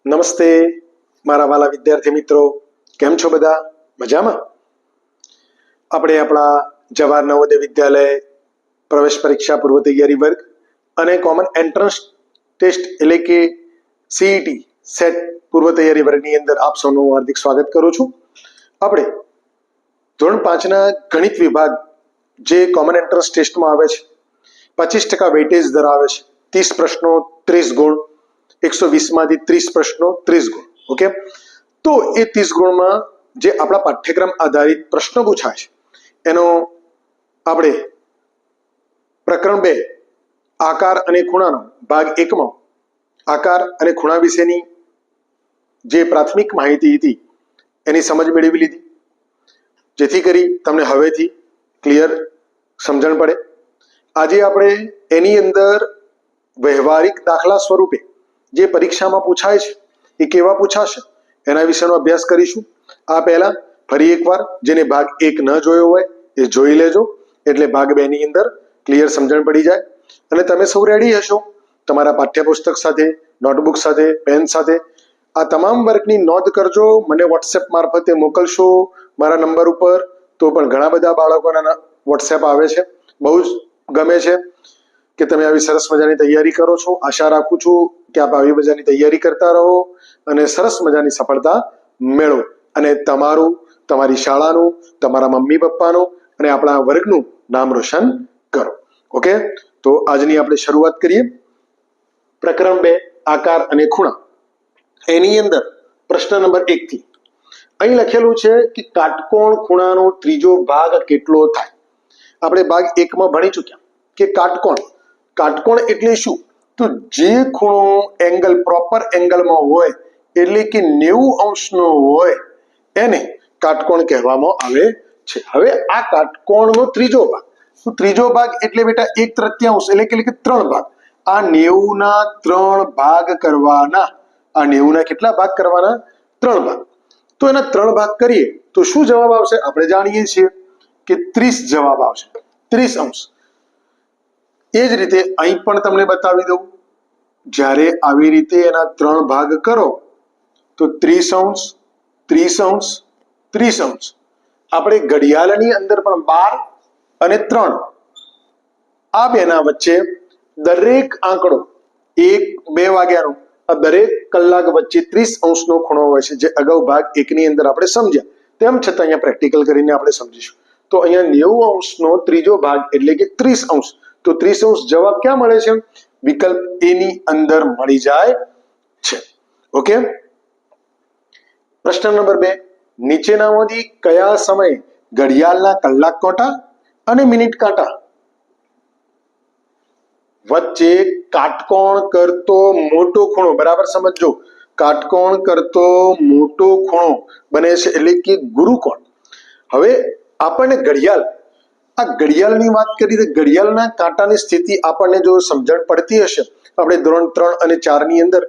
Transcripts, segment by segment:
નમસ્તે મારા વાલા વિદ્યાર્થી મિત્રો, કેમ છો બધા? મજામાં? આપણે આપણા જવાહર નવોદય વિદ્યાલય પ્રવેશ પરીક્ષા પૂર્વ તૈયારી વર્ગ અને કોમન એન્ટ્રન્સ ટેસ્ટ એટલે કે સીઈટી સેટ પૂર્વ તૈયારી વર્ગની અંદર આપ સૌનું હાર્દિક સ્વાગત કરું છું. આપણે ધોરણ 5ના ગણિત વિભાગ જે કોમન એન્ટ્રન્સ ટેસ્ટમાં આવે છે, 25% વેઇટેજ ધરાવે છે, 30 પ્રશ્નો 30 ગુણ, 120 માંથી 30 પ્રશ્નો 30 ગુણ. ઓકે, તો એ 30 ગુણમાં જે આપણા પાઠ્યક્રમ આધારિત પ્રશ્નો પૂછાય છે એનો આપણે પ્રકરણ 2 આકાર અને ખૂણાનો ભાગ 1માં આકાર અને ખૂણા વિશેની જે પ્રાથમિક માહિતી હતી એની સમજ મેળવી લીધી, જેથી કરી તમને હવેથી ક્લિયર સમજણ પડે. આજે આપણે એની અંદર વ્યવહારિક દાખલા સ્વરૂપે જે પરીક્ષામાં પૂછાય છે એ કેવા પૂછાશે એના વિશેનો અભ્યાસ કરીશું. આ પહેલા ફરી એકવાર જેને ભાગ 1 ન જોયો હોય એ જોઈ લેજો, એટલે ભાગ 2 ની અંદર ક્લિયર સમજણ પડી જાય. અને તમે સૌ રેડી હશો તમારા પાઠ્યપુસ્તક સાથે, નોટબુક સાથે, પેન સાથે. આ તમામ વર્કની નોંધ કરજો, મને વોટ્સએપ મારફતે મોકલશો મારા નંબર ઉપર, તો પણ ઘણા બધા બાળકોના વોટ્સએપ આવે છે. બહુ જ ગમે છે કે તમે આવી સરસ મજાની તૈયારી કરો છો. આશા રાખું છું કે આપ આવી મજાની તૈયારી કરતા રહો અને સરસ મજાની સફળતા મેળવો અને તમારું, તમારી શાળાનું, તમારા મમ્મી પપ્પાનું અને આપણા વર્ગનું નામ રોશન કરો. ઓકે, તો આજની આપણે શરૂઆત કરીએ. પ્રકરણ 2 આકાર અને ખૂણા, એની અંદર પ્રશ્ન નંબર 1 થી અહીં લખેલું છે કે કાટકોણ ખૂણાનો ત્રીજો ભાગ કેટલો થાય. આપણે ભાગ 1 માં ભણી ચૂક્યા કે કાટકોણ, કાટકોણ એટલે શું? તો જે ખૂણો એંગલ પ્રોપર એંગલમાં હોય એટલે કે 90 અંશનો હોય એને કાટકોણ કહેવામાં આવે છે. હવે આ કાટકોણનો ત્રીજો ભાગ, તો ત્રીજો ભાગ એટલે બેટા 1/3 એટલે કે 3 ભાગ. આ 90 ના 3 ભાગ કરવાના. આ 90 ના કેટલા ભાગ કરવાના? 3 ભાગ. તો એના 3 ભાગ કરીએ તો શું જવાબ આવશે? આપણે જાણીએ છીએ કે 30 જવાબ આવશે, 30 અંશ. એ જ રીતે અહીં પણ તમને બતાવી દઉં, જ્યારે આવી રીતે એના 3 ભાગ કરો તો 30 અંશ, 30 અંશ, 30 અંશ. આપણે ઘડિયાળની અંદર પણ 12 અને 3 આ બેના વચ્ચે દરેક આંકડો 1-2 વાગ્યાનો આ દરેક કલાક વચ્ચે 30 અંશનો ખૂણો હોય છે, જે અગાઉ ભાગ 1 ની અંદર આપણે સમજ્યા. તેમ છતાં અહીંયા પ્રેક્ટિકલ કરીને આપણે સમજીશું. તો અહીંયા 90 અંશનો ત્રીજો ભાગ એટલે કે 30 અંશ. તો 30 અંશ જવાબ ક્યાં મળે છે? વિકલ્પ એ ની અંદર મળી જાય છે. ઓકે, પ્રશ્ન નંબર 2, નીચેનામાંથી કયા સમયે ઘડિયાળના કલાક કાંટા અને મિનિટ કાંટા વચ્ચે કાટકોણ કરતો મોટો ખૂણો, બરાબર સમજો, કાટકોણ કરતો મોટો ખૂણો બને છે એટલે કે ગુરુકોણ. હવે આપણને ઘડિયાળ, આ ઘડિયાળની વાત કરી તો ઘડિયાળના કાંટાની સ્થિતિ આપણને જો સમજણ પડતી હશે, આપણે ધોરણ 3 અને 4 ની અંદર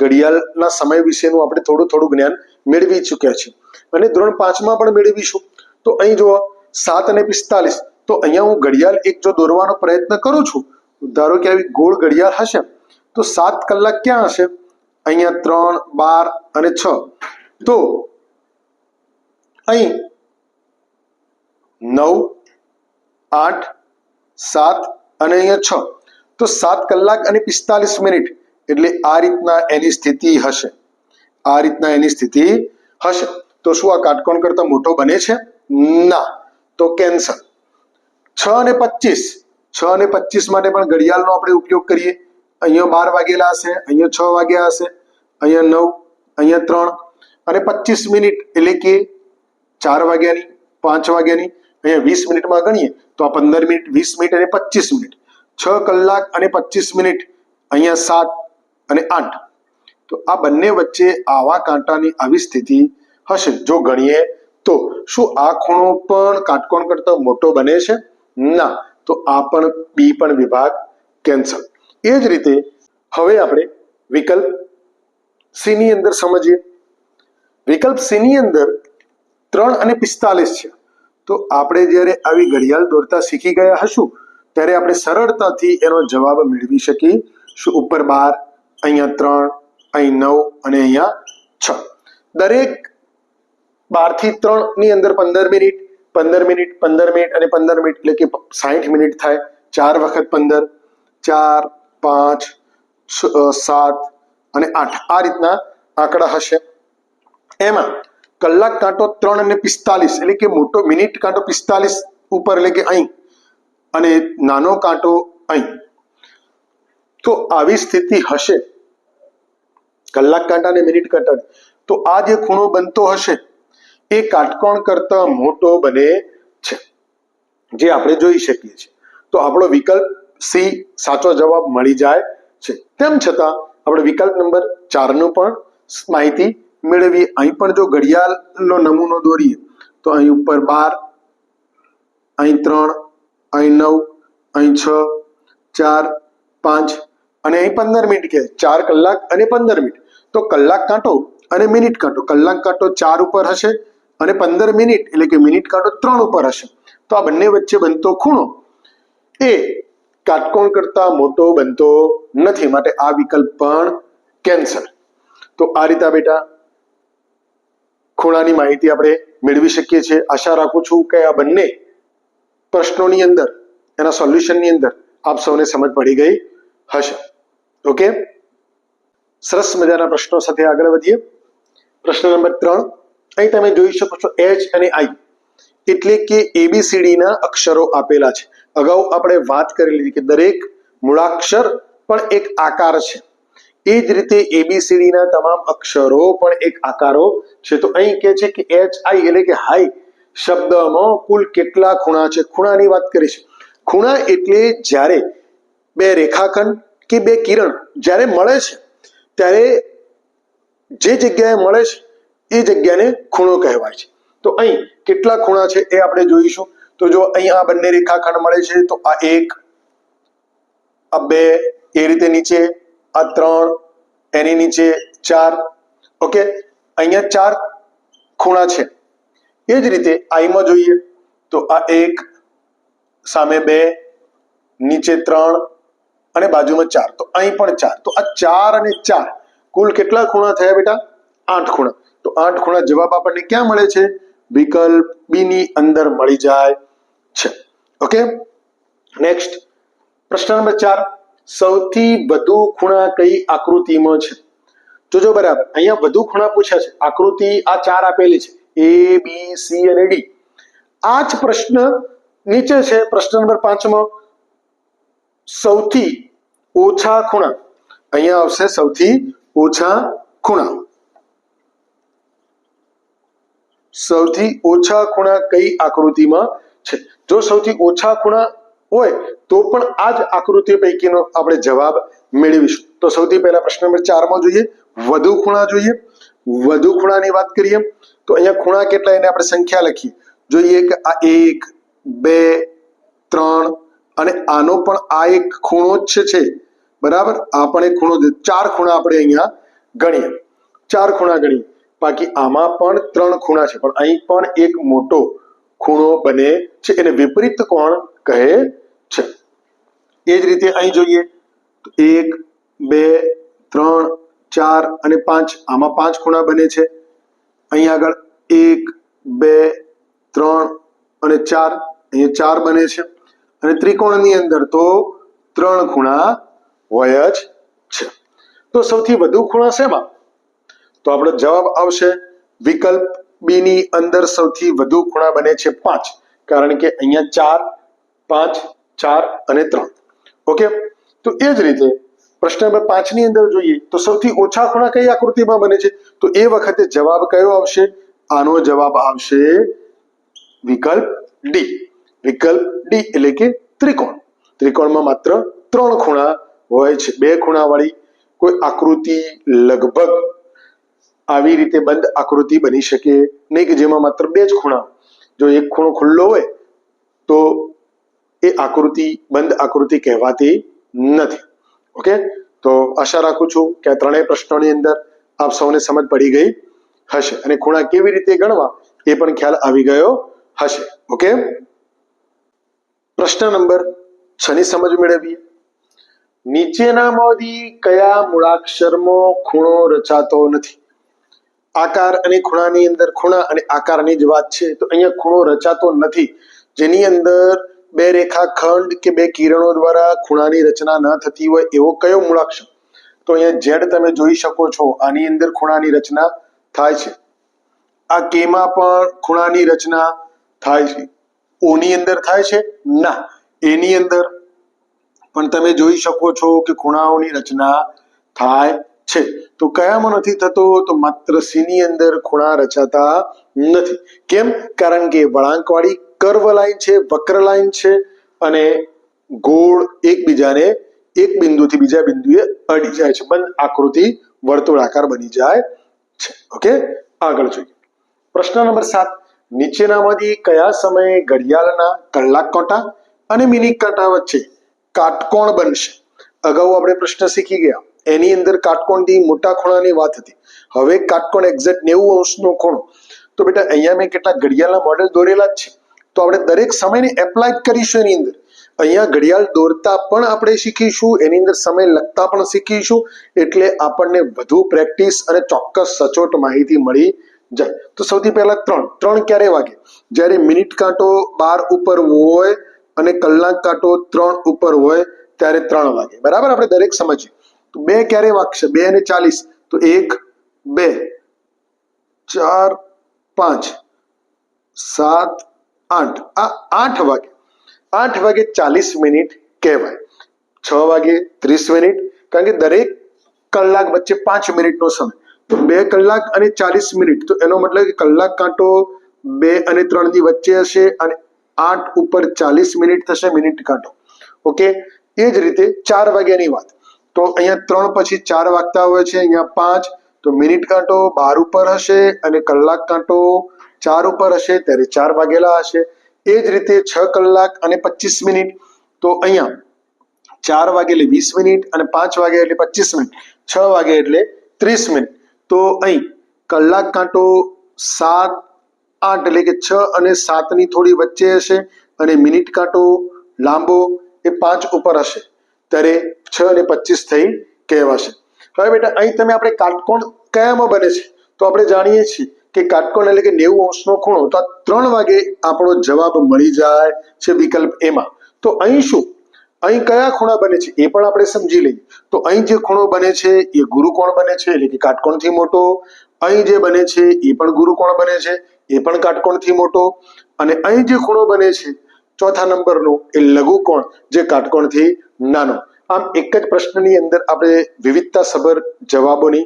ઘડિયાળના સમય વિશેનું આપણે થોડું જ્ઞાન મેળવી ચૂક્યા છીએ અને ધોરણ 5 માં પણ મેળવીશું. તો અહીં જુઓ 7:45, તો અહીંયા હું ઘડિયાળ એક જો દોરવાનો પ્રયત્ન કરું છું, ધારો કે આવી ગોળ ઘડિયાળ હશે તો 7 કલાક ક્યાં હશે? અહીંયા 3, 12 અને 6. તો અહીં 9, 8, 7 અને અહીંયા 6, તો 7 કલાક અને 45 મિનિટ. એટલે આ રીતના એની સ્થિતિ હશે, આ રીતના એની સ્થિતિ હશે. તો શું આ કાટકોણ કરતા મોટો બને છે? ના, તો કેન્સલ. 6:25, 6:25 માટે પણ ઘડિયાળનો આપણે ઉપયોગ કરીએ. અહીંયા 12 વાગેલા હશે, અહીંયા 6 વાગ્યા હશે, અહીંયા 9, અહીંયા 3 અને 25 મિનિટ એટલે કે 4 વાગ્યાની, 5 વાગ્યાની. અહીંયા 20 મિનિટમાં ગણીએ તો આ 15 મિનિટ, 20 મિનિટ અને 25 મિનિટ. 6 કલાક અને 25 મિનિટ, અહીંયા 7 અને 8. તો આ બંને વચ્ચે આવા કાંટાની આવી સ્થિતિ હશે જો ગણીએ તો. શું આ ખૂણો પણ કાટકોણ કરતા મોટો બને છે? ના, તો આ પણ બી પણ વિભાગ કેન્સલ. એ જ રીતે હવે આપણે વિકલ્પ સી ની અંદર સમજીએ. વિકલ્પ સી ની અંદર 3:45 છે. તો આપણે જ્યારે આવી ઘડિયાળ દોરતા શીખી ગયા હશું ત્યારે આપણે સરળતાથી એનો જવાબ મેળવી શકીશું. ઉપર 12, અહીંયા 3, અહીં 9 અને અહીંયા 6. દરેક 12 થી 3 ની અંદર 15 મિનિટ 15 મિનિટ 15 મિનિટ અને 15 મિનિટ એટલે કે 60 મિનિટ થાય. 4 વખત 15, 4, 5, 7 અને 8 આ રીતના આંકડા હશે. એમાં કલાક કાંટો 3 અને 45 એટલે કે મોટો મિનિટ કાંટો 45 ઉપર એટલે કે અહીં અને નાનો કાંટો અહીં. તો આવી સ્થિતિ હશે કલાક કાંટા અને મિનિટ કાંટા, તો આ જે ખૂણો બનતો હશે એ કાટકોણ કરતા મોટો બને છે, જે આપણે જોઈ શકીએ છીએ. તો આપણો વિકલ્પ સી સાચો જવાબ મળી જાય છે. તેમ છતાં આપણે વિકલ્પ નંબર 4 નું પણ માહિતી મેળવીએ. અહીં પણ જો ઘડિયાળનો નમૂનો દોરીએ તો અહીં ઉપર 12, અહીં 3, અહીં 9, અહીં 6, 4, 5 અને અહીં 15 મિનિટ કે 4 કલાક અને 15 મિનિટ. તો કલાક કાંટો અને મિનિટ કાંટો, કલાક કાંટો 4 ઉપર હશે અને 15 મિનિટ એટલે કે મિનિટ કાંટો 3 ઉપર હશે. તો આ બંને વચ્ચે બનતો ખૂણો એ કાટકોણ કરતા મોટો બનતો નથી, માટે આ વિકલ્પ પણ કેન્સલ. તો આ રીતે બેટા ખૂણાની માહિતી આપણે મેળવી શકીએ છીએ. આશા રાખું છું કે આ બંને પ્રશ્નોની અંદર એના સોલ્યુશનની અંદર આપ સૌને સમજ પડી ગઈ હશે. ઓકે, સરસ મજાના પ્રશ્નો સાથે આગળ વધીએ. પ્રશ્ન નંબર 3. અહીં તમે જોઈ શકો છો એચ અને આઈ એટલે કે એબીસીડી ના અક્ષરો આપેલા છે. અગાઉ આપણે વાત કરેલી કે દરેક મૂળાક્ષર પણ એક આકાર છે, એ જ રીતે એબીસીડી ના તમામ અક્ષરો પણ એક આકારો છે. તો અહીં કહે છે કે એચ આઈ એટલે કે હાઈ શબ્દમાં કુલ કેટલા ખૂણા છે. ખૂણાની વાત કરી છે. ખૂણા એટલે જ્યારે બે રેખાખંડ કે બે કિરણ જ્યારે મળે છે ત્યારે જે જગ્યાએ મળે છે એ જગ્યાને ખૂણો કહેવાય છે. તો અહીં કેટલા ખૂણા છે એ આપણે જોઈશું. તો જો અહીં આ બંને રેખાખંડ મળે છે તો આ 1, આ 2, એ રીતે નીચે આ 3, એની નીચે 4. ઓકે, અહીંયા 4 ખૂણા છે. એ જ રીતે આઈમાં જોઈએ તો આ 1, સામે 2, નીચે 3 અને બાજુમાં 4. તો અહીં પણ 4. તો આ 4 અને 4 કુલ કેટલા ખૂણા થયા બેટા? 8 ખૂણા. તો 8 ખૂણા જવાબ આપણને ક્યાં મળે છે? વિકલ્પ બી ની અંદર મળી જાય છે. ઓકે, નેક્સ્ટ પ્રશ્ન નંબર 4. સૌથી વધુ ખૂણા કઈ આકૃતિમાં છે? જોજો બરાબર, અહીંયા વધુ ખૂણા પૂછ્યા છે. આકૃતિ આ 4 આપેલી છે, એ બી સી અને ડી. આ જ પ્રશ્ન નીચે છે પ્રશ્ન નંબર 5 માં સૌથી ઓછા ખૂણા. અહીંયા આવશે સૌથી ઓછા ખૂણા. સૌથી ઓછા ખૂણા કઈ આકૃતિમાં છે? જો સૌથી ઓછા ખૂણા હોય તો પણ આ જ આકૃતિઓ પૈકીનો આપણે જવાબ મેળવીશું. તો સૌથી પહેલા પ્રશ્ન નંબર 4 માં જોઈએ વધુ ખૂણા જોઈએ. વધુ ખૂણાની વાત કરીએ તો અહીંયા ખૂણા કેટલા એને આપણે સંખ્યા લખીએ. જોઈએ કે આ 1, 2, 3 અને આનો પણ આ એક ખૂણો જ છે. બરાબર, આ પણ એક ખૂણો. 4 ખૂણા આપણે અહીંયા ગણીએ. 4 ખૂણા ગણીએ. બાકી આમાં પણ 3 ખૂણા છે, પણ અહીં પણ એક મોટો ખૂણો બને છે, એને વિપરીત કોણ કહે છે. એ જ રીતે અહીં જોઈએ તો 1, 2, 3, 4 અને 5. આમાં 5 ખૂણા બને છે. અહીં આગળ 1, 2, 3 અને 4. અહીંયા 4 બને છે. અને ત્રિકોણની અંદર તો 3 ખૂણા હોય જ છે. તો સૌથી વધુ ખૂણા શેમાં? તો આપણો જવાબ આવશે વિકલ્પ બી ની અંદર સૌથી વધુ ખૂણા બને છે 5, કારણ કે અહીંયા 4, 5, 4 અને 3. ઓકે, તો એ જ રીતે પ્રશ્ન નંબર 5 ની અંદર જોઈએ તો સૌથી ઓછા ખૂણા કઈ આકૃતિમાં બને છે? તો એ વખતે જવાબ કયો આવશે? આનો જવાબ આવશે વિકલ્પ ડી. વિકલ્પ ડી એટલે કે ત્રિકોણ. ત્રિકોણમાં માત્ર 3 ખૂણા હોય છે. 2 ખૂણા વાળી કોઈ આકૃતિ લગભગ આવી રીતે બંધ આકૃતિ બની શકે નહીં કે જેમાં માત્ર 2 જ ખૂણા. જો એક ખૂણો ખુલ્લો હોય તો એ આકૃતિ બંધ આકૃતિ કહેવાતી નથી. ઓકે, તો આશા રાખું છું કે આ ત્રણેય પ્રશ્નોની અંદર આપ સૌને સમજ પડી ગઈ હશે અને ખૂણા કેવી રીતે ગણવા એ પણ ખ્યાલ આવી ગયો હશે. ઓકે, પ્રશ્ન નંબર 6 ની સમજ મેળવીએ. નીચેનામાંથી કયા મૂળાક્ષરમાં ખૂણો રચાતો નથી? આકાર અને ખૂણાની અંદર ખૂણા અને આકારની જ વાત છે, તો અહીંયા ખૂણો રચાતો નથી. જેની અંદર બે રેખાખંડ કે બે કિરણો દ્વારા ખૂણાની રચના ન થતી હોય એવો કયો મૂળાક્ષર? તો અહીંયા ઝેડ તમે જોઈ શકો છો, આની અંદર ખૂણાની રચના થાય છે. આ કેમાં પણ ખૂણાની રચના થાય છે. ઓની અંદર થાય છે? ના. એની અંદર પણ તમે જોઈ શકો છો કે ખૂણાઓની રચના થાય છે. તો કયામાં નથી થતો? તો માત્ર સી ની અંદર ખૂણા રચાતા નથી. કેમ? કારણ કે વળાંકવાળી કર્વ લાઈન છે, વક્ર લાઈન છે અને ગોળ એકબીજાને એક બિંદુથી બીજા બિંદુએ અડી જાય છે, બંધ આકૃતિ વર્તુળાકાર બની જાય છે. ઓકે, આગળ જોઈએ. પ્રશ્ન નંબર 7. નીચેનામાંથી કયા સમયે ઘડિયાળના કલાક કાંટા અને મિનિટ કાંટા વચ્ચે કાટકોણ બનશે? અગાઉ આપણે પ્રશ્ન શીખી ગયા, એની અંદર કાટકોણથી મોટા ખૂણાની વાત હતી. હવે કાટકોણ એક્ઝેક્ટ 90 અંશનો ખૂણો. તો બેટા અહીંયા મેં કેટલા ઘડિયાળના મોડેલ દોરેલા જ છે, તો આપણે દરેક સમયને એપ્લાય કરીશું. એની અંદર અહીંયા ઘડિયાળ દોરતા પણ આપણે શીખીશું, એની અંદર સમય લખતા પણ શીખીશું, એટલે આપણને વધુ પ્રેક્ટિસ અને ચોક્કસ સચોટ માહિતી મળી જાય. તો સૌથી પહેલા ત્રણ ક્યારે વાગે? જ્યારે મિનિટ કાંટો 12 ઉપર હોય અને કલાક કાંટો 3 ઉપર હોય ત્યારે 3 વાગે. બરાબર, આપણે દરેક સમજીએ. તો 2 ક્યારે વાગશે? 2 અને 40. તો 1, 2, 4, 5, 7, 8. આ 8 વાગે. 8 વાગે 40 મિનિટ કહેવાય. 6 વાગે 30 મિનિટ, કારણ કે દરેક કલાક વચ્ચે 5 મિનિટનો સમય. તો 2 કલાક અને 40 મિનિટ. તો એનો મતલબ કે કલાક કાંટો 2 અને 3 ની વચ્ચે હશે અને 8 ઉપર 40 મિનિટ થશે મિનિટ કાંટો. ઓકે, એ જ રીતે 4 વાગ્યાની વાત. તો અહીંયા 3 પછી 4 વાગતા હોય છે, અહીંયા 5. તો મિનિટ કાંટો 12 ઉપર હશે અને કલાક કાંટો 4 ઉપર હશે, ત્યારે 4 વાગેલા હશે. એ જ રીતે 6 કલાક અને 25 મિનિટ. તો અહીંયા 4 વાગે એટલે 20 મિનિટ અને 5 વાગે એટલે 25 મિનિટ, 6 વાગે એટલે 30 મિનિટ. તો અહીં કલાક કાંટો 7, 8 એટલે કે 6 અને 7 ની થોડી વચ્ચે હશે અને મિનિટ કાંટો લાંબો એ 5 ઉપર હશે, ત્યારે 6 અને 25 થઈ કહેવાશે. હવે બેટા અહીં તમે આપણે કાટકોણ કયામાં બને છે? તો આપણે જાણીએ છીએ કે કાટકોણ એટલે કે 90 અંશનો ખૂણો. તો આ 3 વાગે આપણો જવાબ મળી જાય છે વિકલ્પ એમાં. તો અહીં શું, અહીં કયા ખૂણા બને છે એ પણ આપણે સમજી લઈએ. તો અહીં જે ખૂણો બને છે એ ગુરુકોણ બને છે, એટલે કે કાટકોણથી મોટો. અહીં જે બને છે એ પણ ગુરુકોણ બને છે, એ પણ કાટકોણથી મોટો. અને અહીં જે ખૂણો બને છે ચોથા નંબરનો એ લઘુકોણ, જે કાટકોણથી નાનો. આમ એક જ પ્રશ્નની અંદર આપણે વિવિધતાસભર જવાબોની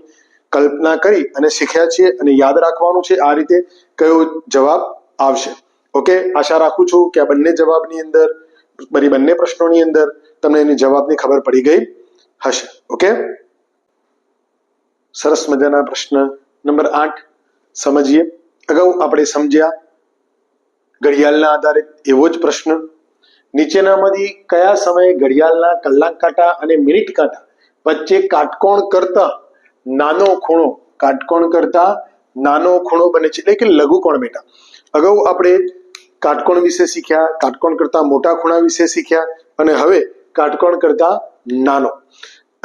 કલ્પના કરી અને શીખ્યા છીએ, અને યાદ રાખવાનું છે આ રીતે કયો જવાબ આવશે. ઓકે, આશા રાખું છું કે આ બંને જવાબની અંદર, બંને પ્રશ્નોની અંદર તમને એની જવાબની ખબર પડી ગઈ હશે. ઓકે, સરસ મજાના પ્રશ્ન નંબર 8 સમજીએ. અગાઉ આપણે સમજ્યા ઘડિયાળના આધારે એવો જ પ્રશ્ન. નીચેનામાંથી કયા સમયે ઘડિયાળના કલાક કાંટા અને મિનિટ કાંટા વચ્ચે કાટકોણ કરતા નાનો ખૂણો, કાટકોણ કરતા નાનો ખૂણો બને છે, એટલે કે લઘુકોણ? બેટા અગાઉ આપણે કાટકોણ વિશે શીખ્યા, કાટકોણ કરતા મોટા ખૂણા વિશે શીખ્યા, અને હવે કાટકોણ કરતા નાનો.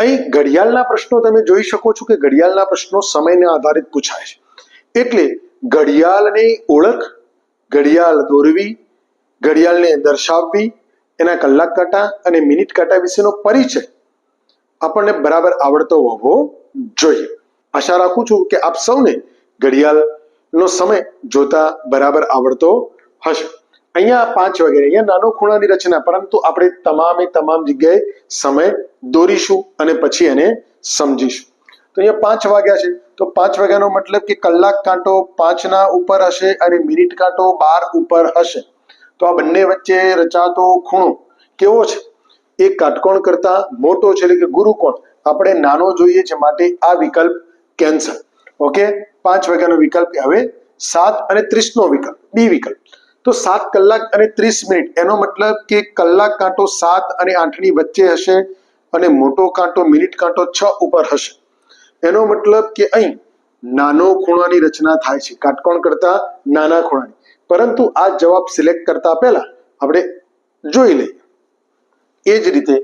અહીં ઘડિયાળના પ્રશ્નો તમે જોઈ શકો છો કે ઘડિયાળના પ્રશ્નો સમયના આધારિત પૂછાય છે. એટલે ઘડિયાળની ઓળખ, ઘડિયાળ દોરવી, ઘડિયાળને દર્શાવવી, એના કલાક કાંટા અને મિનિટ કાંટા વિશેનો પરિચય આપણને બરાબર આવડતો હોવો જોઈએ. આશા રાખું છું કે આપ સૌને ઘડિયાળનો સમય જોતા બરાબર આવડતો હશે. અહીંયા 5 વાગે, અહીંયા નાનો ખૂણાની રચના, પરંતુ આપણે તમામ જગ્યાએ સમય દોરીશું અને પછી એને સમજીશું. તો અહીંયા 5 વાગ્યા છે, તો 5 વાગ્યાનો મતલબ કે કલાક કાંટો 5 ના ઉપર હશે અને મિનિટ કાંટો 12 ઉપર હશે. તો આ બંને વચ્ચે રચાતો ખૂણો કેવો છે? એ કાટકોણ કરતા મોટો છે, એટલે કે ગુરુકોણ. આપણે નાનો જોઈએ છે, માટે આ વિકલ્પ કેન્સલ. ઓકે, 5 વાગ્યાનો વિકલ્પ. હવે 7 અને 30 નો વિકલ્પ, બી વિકલ્પ. તો 7 કલાક અને 30 મિનિટ, એનો મતલબ કે કલાક કાંટો 7 અને 8 ની વચ્ચે હશે અને મોટો કાંટો મિનિટ કાંટો 6 ઉપર હશે. એનો મતલબ કે અહીં નાનો ખૂણાની રચના થાય છે, કાટકોણ કરતા નાના ખૂણાની. પરંતુ આ જવાબ સિલેક્ટ કરતા પહેલા આપણે જોઈ લઈએ. એ જ રીતે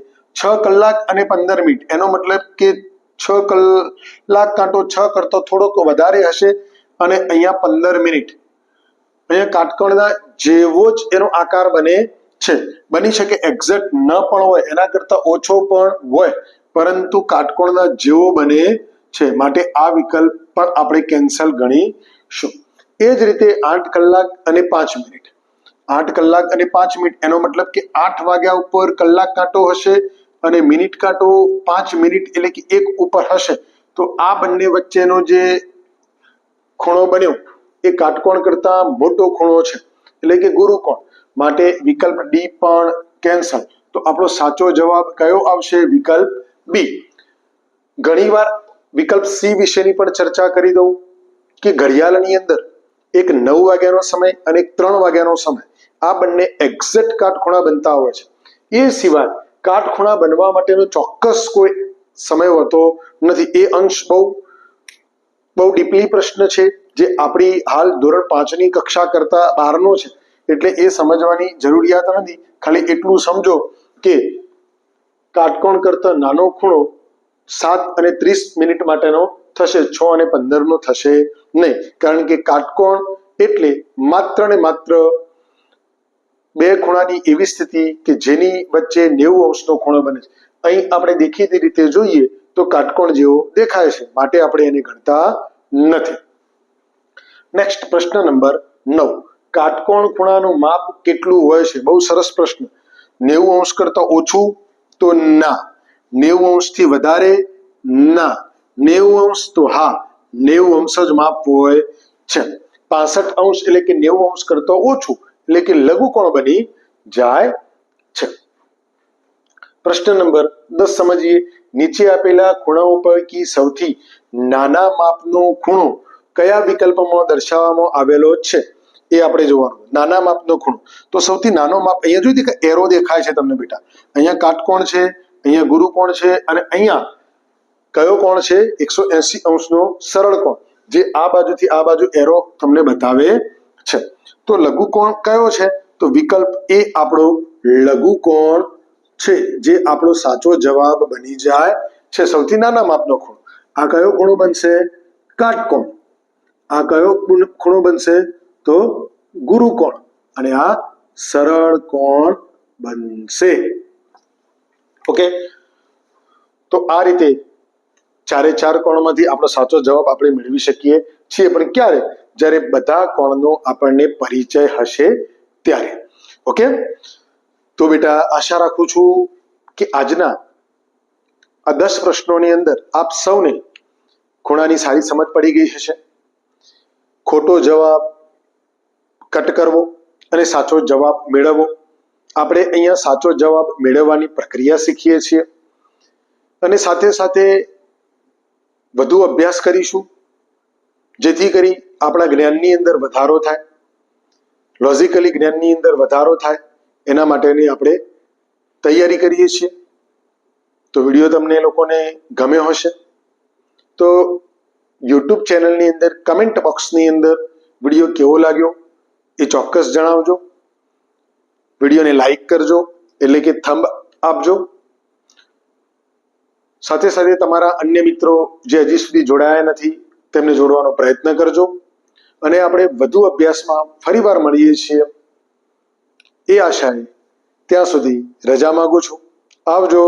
6 કલાક અને 15 મિનિટ, એનો મતલબ કે 6 કલાક કાંટો 6 કરતો થોડોક વધારે હશે અને અહીંયા 15 મિનિટ. અહીંયા કાટકોણના જેવો જ એનો આકાર બને છે. બની શકે એક્ઝેક્ટ ન પણ હોય, એના કરતા ઓછો પણ હોય, પરંતુ કાટકોણના જેવો બને છે, માટે આ વિકલ્પ પણ આપણે કેન્સલ ગણીશું. એ જ રીતે 8 કલાક અને 5 મિનિટ, 8 કલાક અને 5 મિનિટ, એનો મતલબ કે 8 વાગ્યા ઉપર કલાક કાંટો હશે અને મિનિટ કાંટો 5 મિનિટ એટલે કે 1 ઉપર હશે. તો આ બંને વચ્ચેનો જે ખૂણો બન્યો એ કાટકોણ કરતા મોટો ખૂણો છે, એટલે કે ગુરુકોણ, માટે વિકલ્પ ડી પણ કેન્સલ. તો આપણો સાચો જવાબ કયો આવશે? વિકલ્પ બી. ઘણીવાર વિકલ્પ સી વિશેની પણ ચર્ચા કરી દઉં કે ઘડિયાળની અંદર એક 9 વાગ્યાનો સમય અને એક 3 વાગ્યાનો સમય, આ બંને એક્ઝેક્ટ કાટખૂણા બનતા હોય છે. એ સિવાય કાટખૂણા બનવા માટેનો ચોક્કસ કોઈ સમય હોતો નથી. એ અંશ બહુ ડીપલી પ્રશ્ન છે, જે આપણી હાલ ધોરણ 5ની કક્ષા કરતા બહારનો છે, એટલે એ સમજવાની જરૂરિયાત નથી. ખાલી એટલું સમજો કે કાટકોણ કરતા નાનો ખૂણો 7 અને 30 મિનિટ માટેનો થશે, 6 અને 15 નો થશે નહીં, કારણ કે કાટકોણ એટલે માત્ર ને માત્ર બે ખૂણાની એવી સ્થિતિ કે જેની વચ્ચે 90 અંશનો ખૂણો બને છે. અહીં આપણે દેખીતી રીતે જોઈએ તો કાટકોણ જેવો દેખાય છે, માટે આપણે એને ગણતા નથી. નેક્સ્ટ પ્રશ્ન નંબર 9. કાટકોણ ખૂણાનું માપ કેટલું હોય છે? બહુ સરસ પ્રશ્ન. 90 અંશ કરતા ઓછું? તો ના. 90 અંશથી વધારે? ના. 90 અંશ તો હા, 90 અંશ જ માપ હોય છે. 65 અંશ એટલે કે 90 અંશ કરતા ઓછું એટલે કે લઘુકોણ બની જાય છે. પ્રશ્ન નંબર 10 સમજીએ. નીચે આપેલા ખૂણાઓ પૈકી સૌથી નાના માપનો ખૂણો કયા વિકલ્પમાં દર્શાવવામાં આવેલો છે? એ આપણે જોવાનું. નાના માપનો ખૂણો, તો સૌથી નાનો માપ અહીંયા જોઈ કે એરો દેખાય છે તમને બેટા. અહીંયા કાટકોણ છે, અહીંયા ગુરુકોણ છે, અને અહીંયા કયો કોણ છે? 180 અંશનો સરળ કોણ, જે આ બાજુથી આ બાજુ એરો તમને બતાવે છે. તો લઘુકોણ કયો છે? તો વિકલ્પ એ આપણો લઘુકોણ છે, જે આપણો સાચો જવાબ બની જાય છે. સૌથી નાના માપનો ખૂણો. આ કયો ખૂણો બનશે? કાટકોણ. આ કયો ખૂણો બનશે? તો ગુરુકોણ. અને આ સરળ કોણ બનશે. ઓકે, તો આ રીતે ચારે ચાર કોણમાંથી આપણો સાચો જવાબ આપણે મેળવી શકીએ છીએ, પણ ક્યારે? જ્યારે બધા કોણનો આપણને પરિચય હશે ત્યારે. ઓકે, તો બેટા આશા રાખું છું કે આજના આ 10 પ્રશ્નોની અંદર આપ સૌને ખૂણાની સારી સમજ પડી ગઈ હશે. ખોટો જવાબ કટ કરવો અને સાચો જવાબ મેળવવો. આપણે અહીંયા સાચો જવાબ મેળવવાની પ્રક્રિયા શીખીએ છીએ, અને સાથે સાથે વધુ અભ્યાસ કરીશું, જેથી કરી આપણા જ્ઞાનની અંદર વધારો થાય, લોજિકલી જ્ઞાનની અંદર વધારો થાય. એના માટેની આપણે તૈયારી કરીએ છીએ. તો વિડીયો તમને લોકોને ગમ્યો હશે તો યુટ્યુબ ચેનલની અંદર કમેન્ટ બોક્સની અંદર વિડીયો કેવો લાગ્યો એ ચોક્કસ જણાવજો. વિડીયોને લાઈક કરજો, એટલે કે થંબ આપજો. સાથે સાથે તમારા અન્ય મિત્રો જે હજી સુધી જોડાયા નથી તેમને જોડવાનો પ્રયત્ન કરજો. અને આપણે વધુ અભ્યાસમાં ફરીવાર મળીએ છીએ એ આશાએ ત્યાં સુધી રજા માંગુ છું. આવજો.